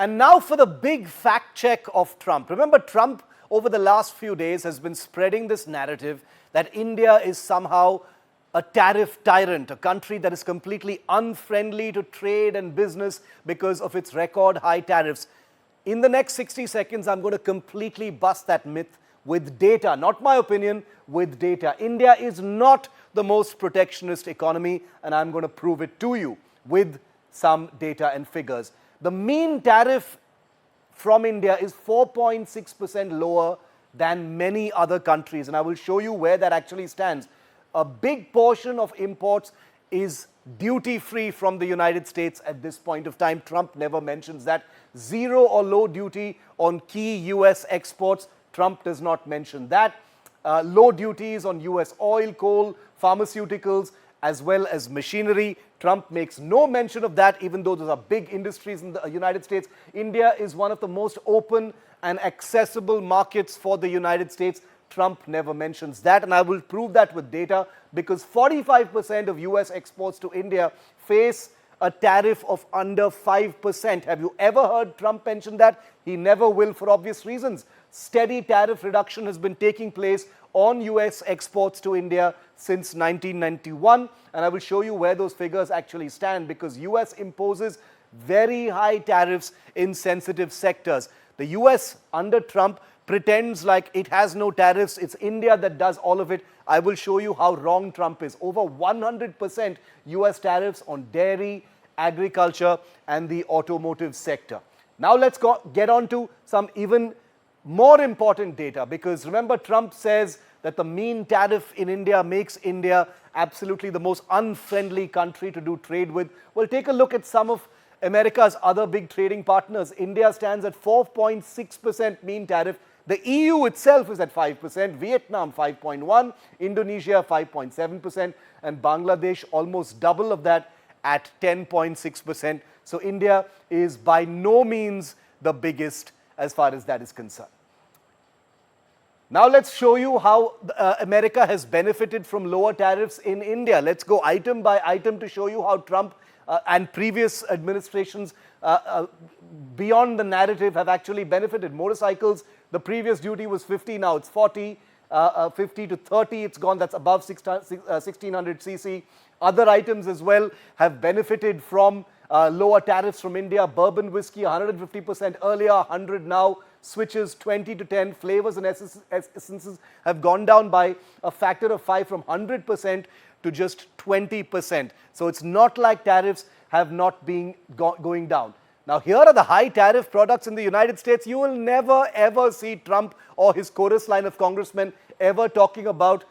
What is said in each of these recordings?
And now for the big fact check of Trump. Remember, Trump over the last few days has been spreading this narrative that India is somehow a tariff tyrant, a country that is completely unfriendly to trade and business because of its record high tariffs. In the next 60 seconds, I'm going to completely bust that myth with data, not my opinion, with data. India is not the most protectionist economy, and I'm going to prove it to you with some data and figures. The mean tariff from India is 4.6% lower than many other countries, and I will show you where that actually stands. A big portion of imports is duty-free from the United States at this point of time. Trump never mentions that. Zero or low duty on key US exports. Trump does not mention that. Low duties on US oil, coal, pharmaceuticals, as well as machinery. Trump makes no mention of that, even though those are big industries in the United States. India is one of the most open and accessible markets for the United States. Trump never mentions that, and I will prove that with data, because 45% of US exports to India face a tariff of under 5%. Have you ever heard Trump mention that? He never will, for obvious reasons. Steady tariff reduction has been taking place on US exports to India since 1991, and I will show you where those figures actually stand, because US imposes very high tariffs in sensitive sectors. The US under Trump pretends like it has no tariffs. It's India that does all of it. I will show you how wrong Trump is. Over 100% US tariffs on dairy, agriculture, and the automotive sector. Now let's get on to some even more important data, because remember, Trump says that the mean tariff in India makes India absolutely the most unfriendly country to do trade with. Well, take a look at some of America's other big trading partners. India stands at 4.6% mean tariff. The EU itself is at 5%, Vietnam 5.1%, Indonesia 5.7%, and Bangladesh almost double of that at 10.6%. So India is by no means the biggest as far as that is concerned. Now let's show you how America has benefited from lower tariffs in India. Let's go item by item to show you how Trump and previous administrations beyond the narrative have actually benefited. Motorcycles, the previous duty was 50, now it's 40. 50 to 30, it's gone, that's above 1600 cc. Other items as well have benefited from lower tariffs from India. Bourbon whiskey 150% earlier, 100 now. Switches 20 to 10. Flavors and essences have gone down by a factor of 5 from 100% to just 20%. So it's not like tariffs have not been going down. Now, here are the high tariff products in the United States. You will never ever see Trump or his chorus line of congressmen ever talking about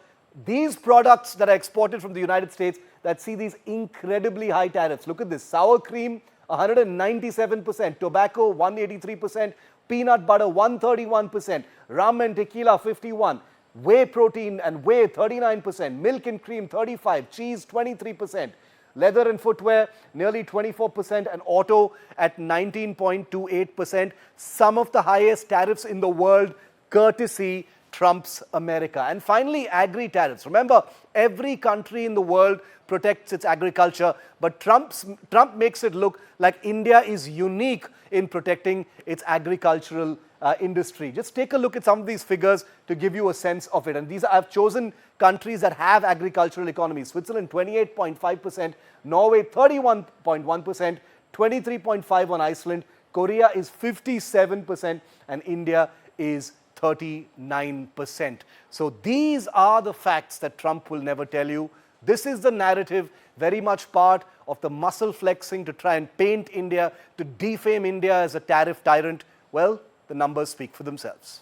these products that are exported from the United States that see these incredibly high tariffs. Look at this: sour cream 197%, tobacco 183%, peanut butter 131%, rum and tequila 51%, whey protein and whey 39%, milk and cream 35%, cheese 23%. Leather and footwear, nearly 24%, and auto at 19.28%. Some of the highest tariffs in the world, courtesy Trump's America. And finally, agri-tariffs. Remember, every country in the world protects its agriculture, but Trump makes it look like India is unique in protecting its agricultural industry. Just take a look at some of these figures to give you a sense of it. And these I've chosen countries that have agricultural economies. Switzerland 28.5%, Norway 31.1%, 23.5% on Iceland, Korea is 57%, and India is 39%. So these are the facts that Trump will never tell you. This is the narrative, very much part of the muscle flexing to try and paint India, to defame India as a tariff tyrant. Well, the numbers speak for themselves.